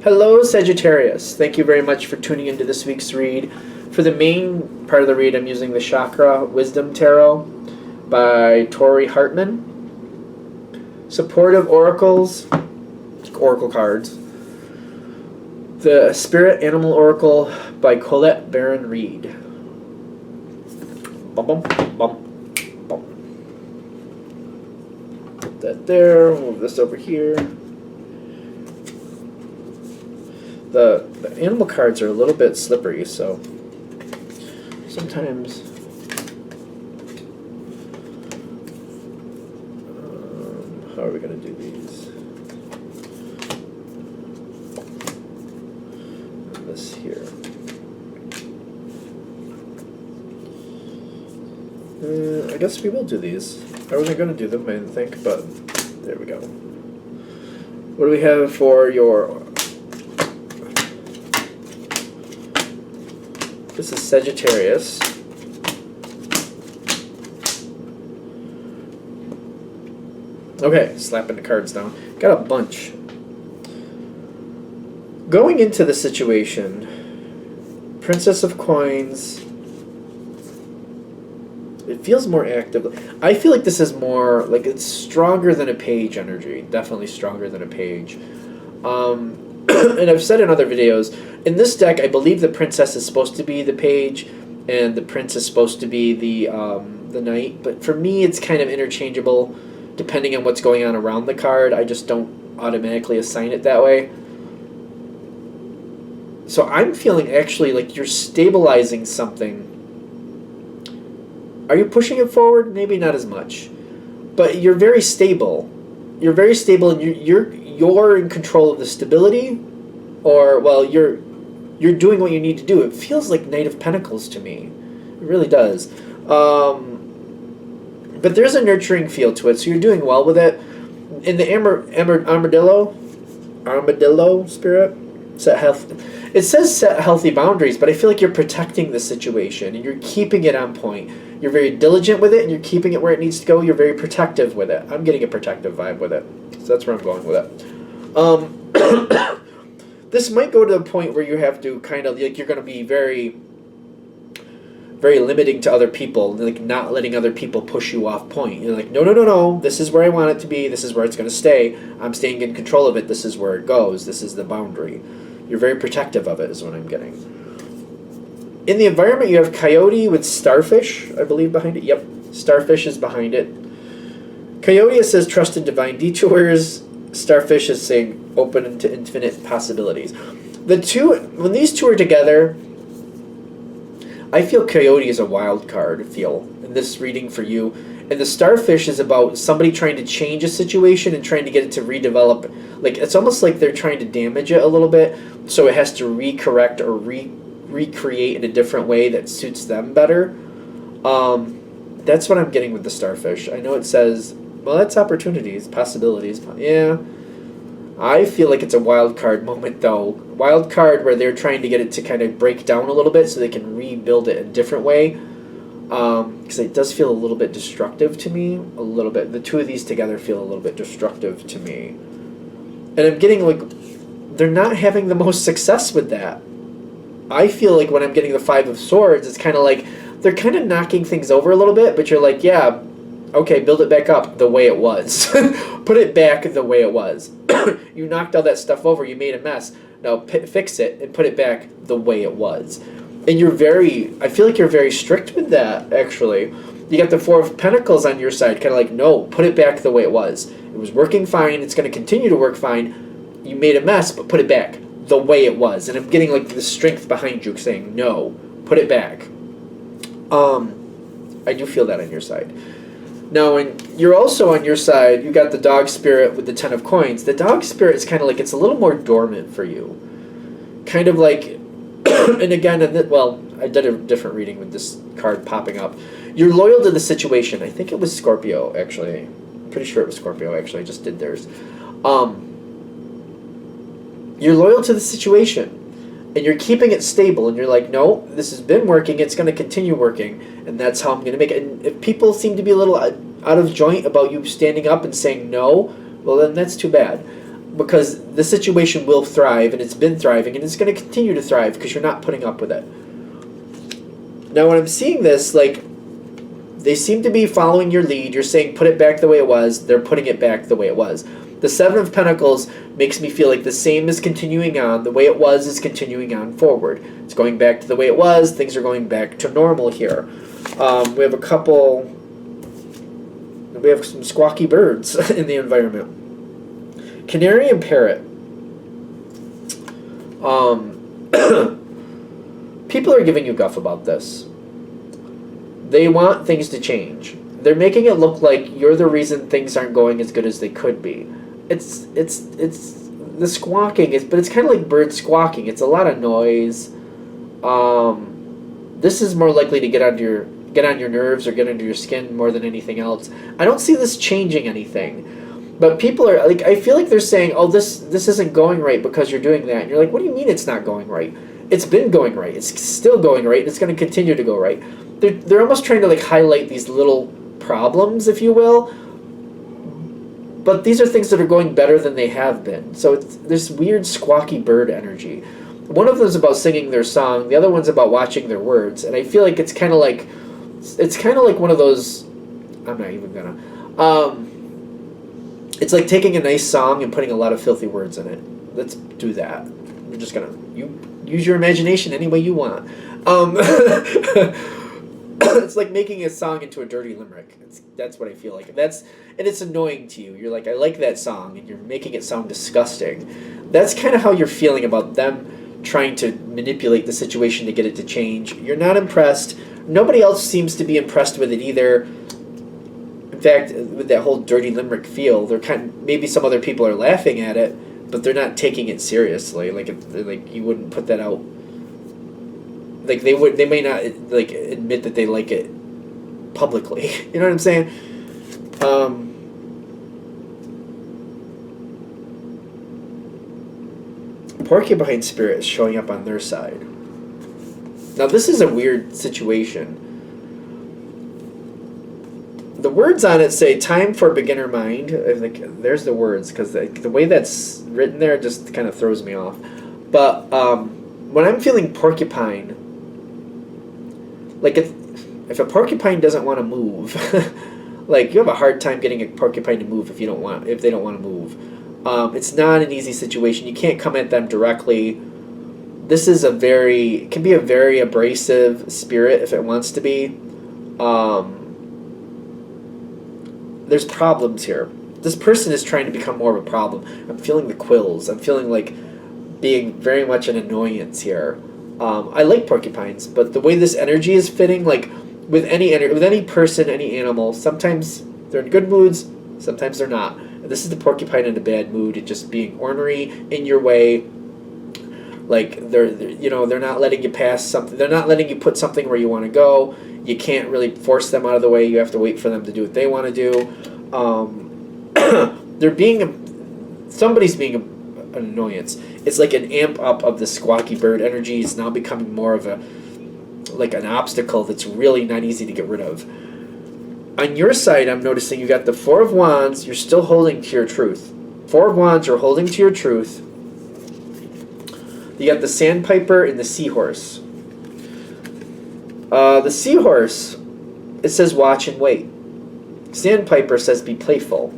Hello, Sagittarius. Thank you very much for tuning into this week's read. For the main part of the read, I'm using the Chakra Wisdom Tarot by Tori Hartman. Supportive Oracles, Oracle cards. The Spirit Animal Oracle by Colette Baron Reed. Bum, bum, bum, bum. Put that there. Move this over here. The animal cards are a little bit slippery, so sometimes how are we going to do these? This here. I guess we will do these. I wasn't going to do them, I didn't think, but there we go. What do we have for your... This is Sagittarius. Okay, slapping the cards down. Got a bunch. Going into the situation, Princess of Coins, it feels more active. I feel like this is more, like it's stronger than a page energy. Definitely stronger than a page. And I've said in other videos, in this deck, I believe the princess is supposed to be the page, and the prince is supposed to be the knight. But for me, it's kind of interchangeable, depending on what's going on around the card. I just don't automatically assign it that way. So I'm feeling actually like you're stabilizing something. Are you pushing it forward? Maybe not as much, but you're very stable. You're very stable, and you're in control of the stability, or well, you're doing what you need to do. It feels like Knight of Pentacles to me. It really does. But there's a nurturing feel to it, so you're doing well with it. In the armadillo spirit, it says set healthy boundaries, but I feel like you're protecting the situation and you're keeping it on point. You're very diligent with it, and you're keeping it where it needs to go. You're very protective with it. I'm getting a protective vibe with it. So that's where I'm going with it. This might go to the point where you have to kind of, like, you're going to be very, very limiting to other people, like not letting other people push you off point. You're like, no, no, no, no. This is where I want it to be. This is where it's going to stay. I'm staying in control of it. This is where it goes. This is the boundary. You're very protective of it is what I'm getting. In the environment, you have Coyote with Starfish, I believe, behind it. Yep, Starfish is behind it. Coyote says trust in divine detours. Starfish is saying open to infinite possibilities. The two, when these two are together, I feel Coyote is a wild card feel in this reading for you. And the Starfish is about somebody trying to change a situation and trying to get it to redevelop. Like, it's almost like they're trying to damage it a little bit, so it has to recorrect or recreate in a different way that suits them better. That's what I'm getting with the Starfish. I know it says, well, that's opportunities, possibilities. Yeah. I feel like it's a wild card moment, though. Wild card where they're trying to get it to kind of break down a little bit so they can rebuild it a different way. Because it does feel a little bit destructive to me. A little bit. The two of these together feel a little bit destructive to me. And I'm getting, like, they're not having the most success with that. I feel like when I'm getting the Five of Swords, it's kind of like they're kind of knocking things over a little bit, but you're like, yeah, okay, build it back up the way it was. Put it back the way it was. You knocked all that stuff over. You made a mess. Now fix it and put it back the way it was. And you're I feel like you're very strict with that, actually. You got the Four of Pentacles on your side, kind of like, no, put it back the way it was. It was working fine. It's going to continue to work fine. You made a mess, but put it back the way it was. And I'm getting like the strength behind you saying, no, put it back. I do feel that on your side. Now, and you're also on your side, you got the Dog Spirit with the Ten of Coins. The Dog Spirit is kind of like, it's a little more dormant for you. Kind of like, and again, well, I did a different reading with this card popping up. You're loyal to the situation. I think it was Scorpio, actually. Pretty sure it was Scorpio, actually. I just did theirs. You're loyal to the situation, and you're keeping it stable, and you're like, no, this has been working, it's going to continue working, and that's how I'm going to make it. And if people seem to be a little out of joint about you standing up and saying no, well, then that's too bad. because the situation will thrive, and it's been thriving, and it's going to continue to thrive because you're not putting up with it. Now, when I'm seeing this, like, they seem to be following your lead. You're saying put it back the way it was. They're putting it back the way it was. The Seven of Pentacles makes me feel like the same is continuing on. The way it was is continuing on forward. It's going back to the way it was. Things are going back to normal here. We have a couple... We have some squawky birds in the environment. Canary and parrot. People are giving you guff about this. They want things to change. They're making it look like you're the reason things aren't going as good as they could be. It's the squawking, but it's kind of like birds squawking. It's a lot of noise. This is more likely to get on your nerves or get under your skin more than anything else. I don't see this changing anything. But people are like, I feel like they're saying, "Oh, this isn't going right because you're doing that." And you're like, "What do you mean it's not going right? It's been going right. It's still going right. And it's going to continue to go right." They're almost trying to like highlight these little problems, if you will. But these are things that are going better than they have been. So it's this weird squawky bird energy. One of them is about singing their song. The other one's about watching their words. And I feel like it's kind of like one of those. I'm not even gonna. It's like taking a nice song and putting a lot of filthy words in it. Let's do that. We're just gonna use your imagination any way you want. It's like making a song into a dirty limerick. That's what I feel like. And it's annoying to you. You're like, I like that song, and you're making it sound disgusting. That's kind of how you're feeling about them trying to manipulate the situation to get it to change. You're not impressed. Nobody else seems to be impressed with it either. In fact, with that whole dirty limerick feel, maybe some other people are laughing at it, but they're not taking it seriously. Like you wouldn't put that out. Like they may not like admit that they like it publicly. You know what I'm saying? Porcupine spirit is showing up on their side. Now this is a weird situation. The words on it say "time for beginner mind." I think there's the words because the way that's written there just kind of throws me off. But when I'm feeling porcupine. Like if a porcupine doesn't want to move, like you have a hard time getting a porcupine to move if they don't want to move. It's not an easy situation. You can't come at them directly. This is it can be a very abrasive spirit if it wants to be. There's problems here. This person is trying to become more of a problem. I'm feeling the quills. I'm feeling like being very much an annoyance here. I like porcupines, but the way this energy is fitting, like with any person, any animal, sometimes they're in good moods, sometimes they're not. And this is the porcupine in a bad mood, and just being ornery in your way. Like they're not letting you pass something. They're not letting you put something where you want to go. You can't really force them out of the way. You have to wait for them to do what they want to do. Somebody's being an annoyance. It's like an amp up of the squawky bird energy. It's now becoming more of an obstacle that's really not easy to get rid of. On your side, I'm noticing you got the Four of Wands. You're still holding to your truth. Four of Wands, you're holding to your truth. You got the Sandpiper and the Seahorse. The Seahorse, it says watch and wait. Sandpiper says be playful.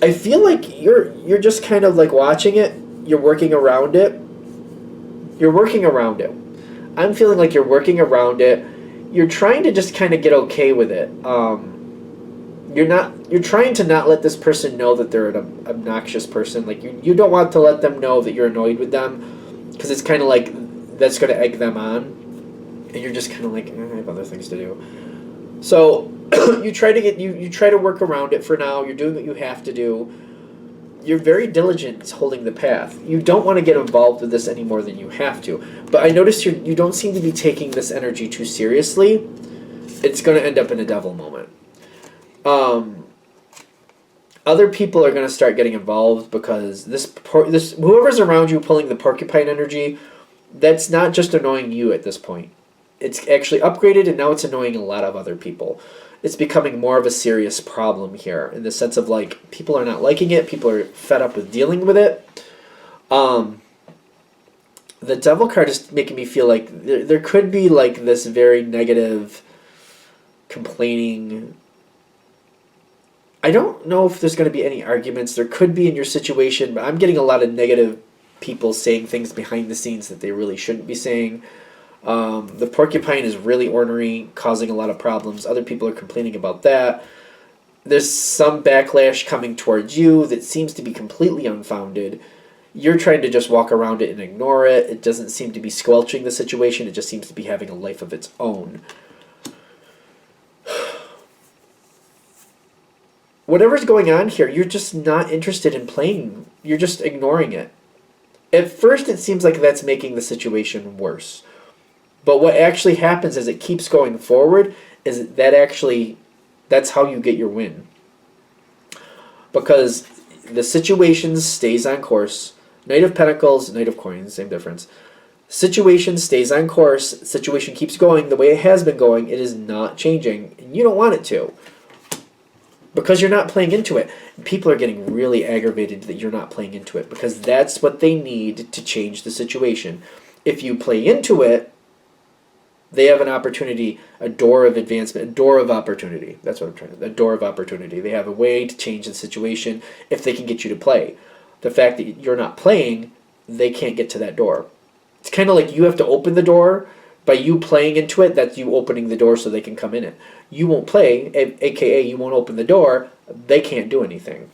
I feel like you're just kind of like watching it. You're working around it. I'm feeling like you're working around it. You're trying to just kind of get okay with it. You're trying to not let this person know that they're an obnoxious person. Like you don't want to let them know that you're annoyed with them, because it's kind of like that's going to egg them on, and you're just kind of like, I have other things to do. So you try to work around it for now. You're doing what you have to do. You're very diligent holding the path. You don't want to get involved with this any more than you have to. But I noticed you don't seem to be taking this energy too seriously. It's going to end up in a devil moment. Other people are going to start getting involved because this whoever's around you pulling the porcupine energy, that's not just annoying you at this point. It's actually upgraded, and now it's annoying a lot of other people. it's becoming more of a serious problem here in the sense of like people are not liking it, people are fed up with dealing with it. The Devil card is making me feel like there could be like this very negative, complaining. I don't know if there's going to be any arguments. There could be in your situation, but I'm getting a lot of negative people saying things behind the scenes that they really shouldn't be saying. The porcupine is really ornery, causing a lot of problems. Other people are complaining about that. There's some backlash coming towards you that seems to be completely unfounded. You're trying to just walk around it and ignore it. It doesn't seem to be squelching the situation. It just seems to be having a life of its own. Whatever's going on here, you're just not interested in playing. You're just ignoring it. At first, it seems like that's making the situation worse. But what actually happens as it keeps going forward is that's how you get your win. Because the situation stays on course. Knight of Pentacles, Knight of Coins, same difference. Situation stays on course. Situation keeps going the way it has been going. It is not changing. And you don't want it to. Because you're not playing into it. People are getting really aggravated that you're not playing into it. Because that's what they need to change the situation. If you play into it, they have an opportunity, a door of advancement, a door of opportunity. That's what I'm trying to. A door of opportunity. They have a way to change the situation if they can get you to play. The fact that you're not playing, they can't get to that door. It's kind of like you have to open the door. By you playing into it, that's you opening the door so they can come in it. You won't play, aka you won't open the door, they can't do anything.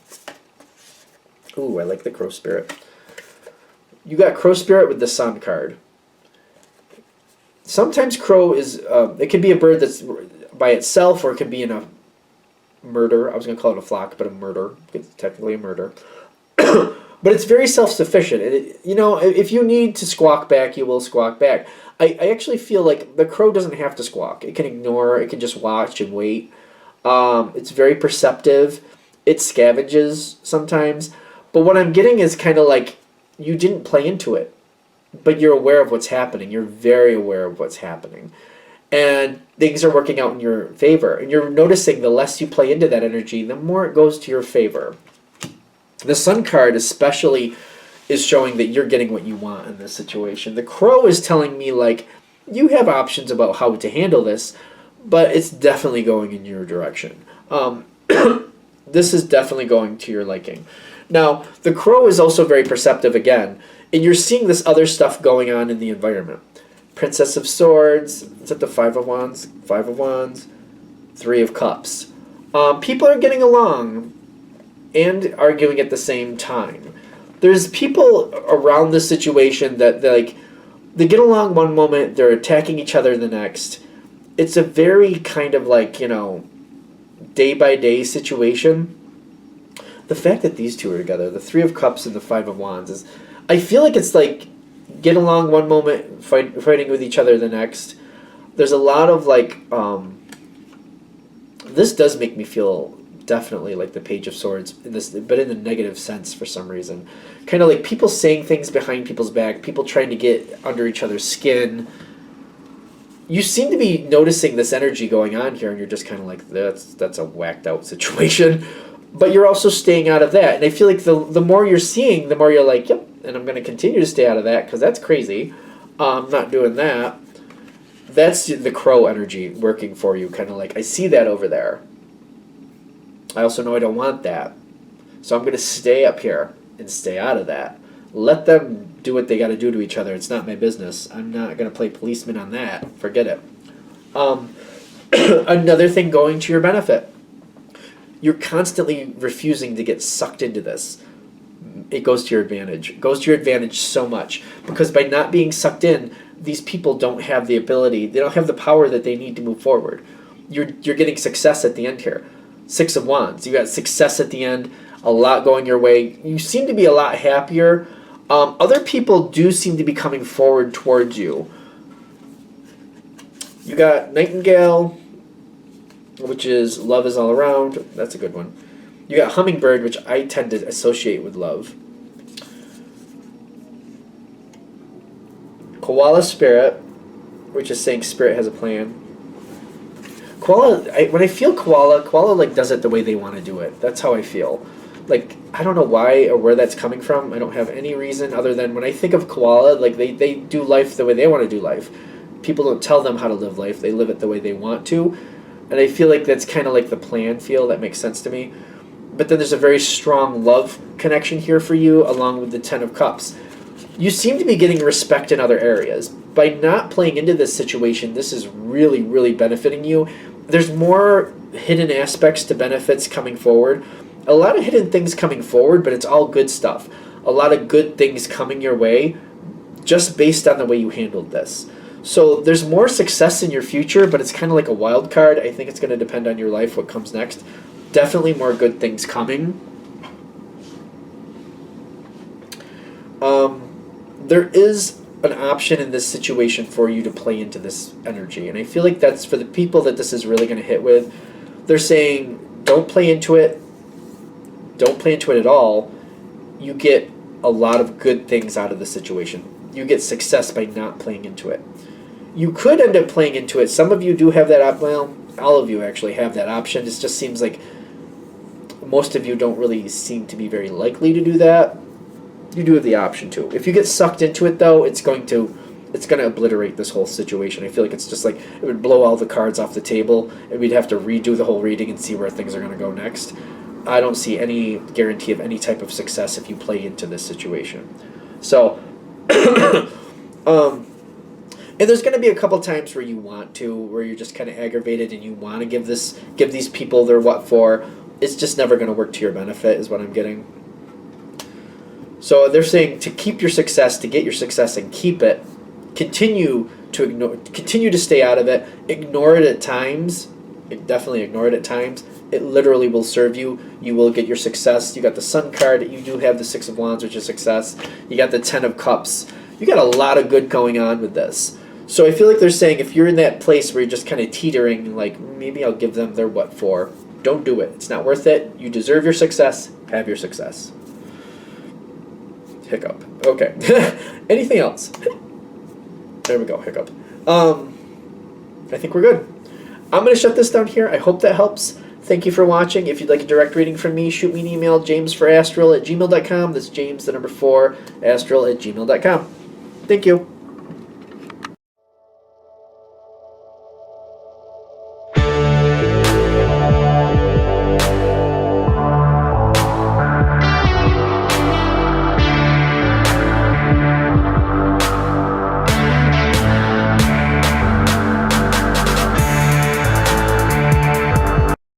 Ooh, I like the Crow Spirit. You got Crow Spirit with the Sun card. Sometimes crow is, it can be a bird that's by itself, or it can be in a murder. I was going to call it a flock, but a murder. It's technically a murder. But it's very self-sufficient. If you need to squawk back, you will squawk back. I actually feel like the crow doesn't have to squawk. It can ignore, it can just watch and wait. It's very perceptive. It scavenges sometimes. But what I'm getting is kind of like, you didn't play into it. But you're aware of what's happening. You're very aware of what's happening. And things are working out in your favor. And you're noticing the less you play into that energy, the more it goes to your favor. The Sun card especially is showing that you're getting what you want in this situation. The Crow is telling me, like, you have options about how to handle this, but it's definitely going in your direction. This is definitely going to your liking. Now, the Crow is also very perceptive again. And you're seeing this other stuff going on in the environment. Princess of Swords. Is that the Five of Wands? Five of Wands. Three of Cups. People are getting along and arguing at the same time. There's people around this situation that they get along one moment, they're attacking each other the next. It's a very kind of like, day-by-day situation. The fact that these two are together, the Three of Cups and the Five of Wands, is... I feel like it's like get along one moment, fighting with each other the next. There's a lot of this does make me feel definitely like the Page of Swords in this, but in the negative sense for some reason. Kind of like people saying things behind people's back, people trying to get under each other's skin. You seem to be noticing this energy going on here, and you're just kind of like, that's a whacked out situation. But you're also staying out of that. And I feel like the more you're seeing, the more you're like, yep, and I'm going to continue to stay out of that because that's crazy. I'm not doing that. That's the Crow energy working for you. Kind of like, I see that over there. I also know I don't want that. So I'm going to stay up here and stay out of that. Let them do what they got to do to each other. It's not my business. I'm not going to play policeman on that. Forget it. Another thing going to your benefit. You're constantly refusing to get sucked into this. It goes to your advantage. It goes to your advantage so much. Because by not being sucked in, these people don't have the ability, they don't have the power that they need to move forward. You're getting success at the end here. Six of Wands. You got success at the end, a lot going your way. You seem to be a lot happier. Other people do seem to be coming forward towards you. You got Nightingale, which is love is all around. That's a good one. You got Hummingbird, which I tend to associate with love. Koala Spirit, which is saying spirit has a plan. when I feel koala like does it the way they want to do it. That's how I feel. Like, I don't know why or where that's coming from. I don't have any reason other than when I think of koala, like they do life the way they want to do life. People don't tell them how to live life. They live it the way they want to. And I feel like that's kind of like the plan feel. That makes sense to me. But then there's a very strong love connection here for you along with the Ten of Cups. You seem to be getting respect in other areas. By not playing into this situation, this is really, really benefiting you. There's more hidden aspects to benefits coming forward. A lot of hidden things coming forward, but it's all good stuff. A lot of good things coming your way just based on the way you handled this. So there's more success in your future, but it's kind of like a wild card. I think it's going to depend on your life, what comes next. Definitely more good things coming. There is an option in this situation for you to play into this energy. And I feel like that's for the people that this is really going to hit with. They're saying, don't play into it. Don't play into it at all. You get a lot of good things out of the situation. You get success by not playing into it. You could end up playing into it. Some of you do have that well, all of you actually have that option. It just seems like most of you don't really seem to be very likely to do that. You do have the option to. If you get sucked into it, though, it's going to obliterate this whole situation. I feel like it's just like it would blow all the cards off the table, and we'd have to redo the whole reading and see where things are going to go next. I don't see any guarantee of any type of success if you play into this situation. So, and there's going to be a couple times where you want to, where you're just kind of aggravated and you want to give these people their what for. It's just never going to work to your benefit, is what I'm getting. So they're saying to keep your success, to get your success and keep it, continue to stay out of it, ignore it at times, definitely ignore it at times. It literally will serve you. You will get your success. You got the Sun card. You do have the Six of Wands, which is success. You got the Ten of Cups. You got a lot of good going on with this. So I feel like they're saying if you're in that place where you're just kind of teetering, like maybe I'll give them their what for, don't do it. It's not worth it. You deserve your success. Have your success. Hiccup. Okay. Anything else? There we go. Hiccup. I think we're good. I'm going to shut this down here. I hope that helps. Thank you for watching. If you'd like a direct reading from me, shoot me an email, jamesforastral@gmail.com. That's James, the number 4, astral@gmail.com. Thank you.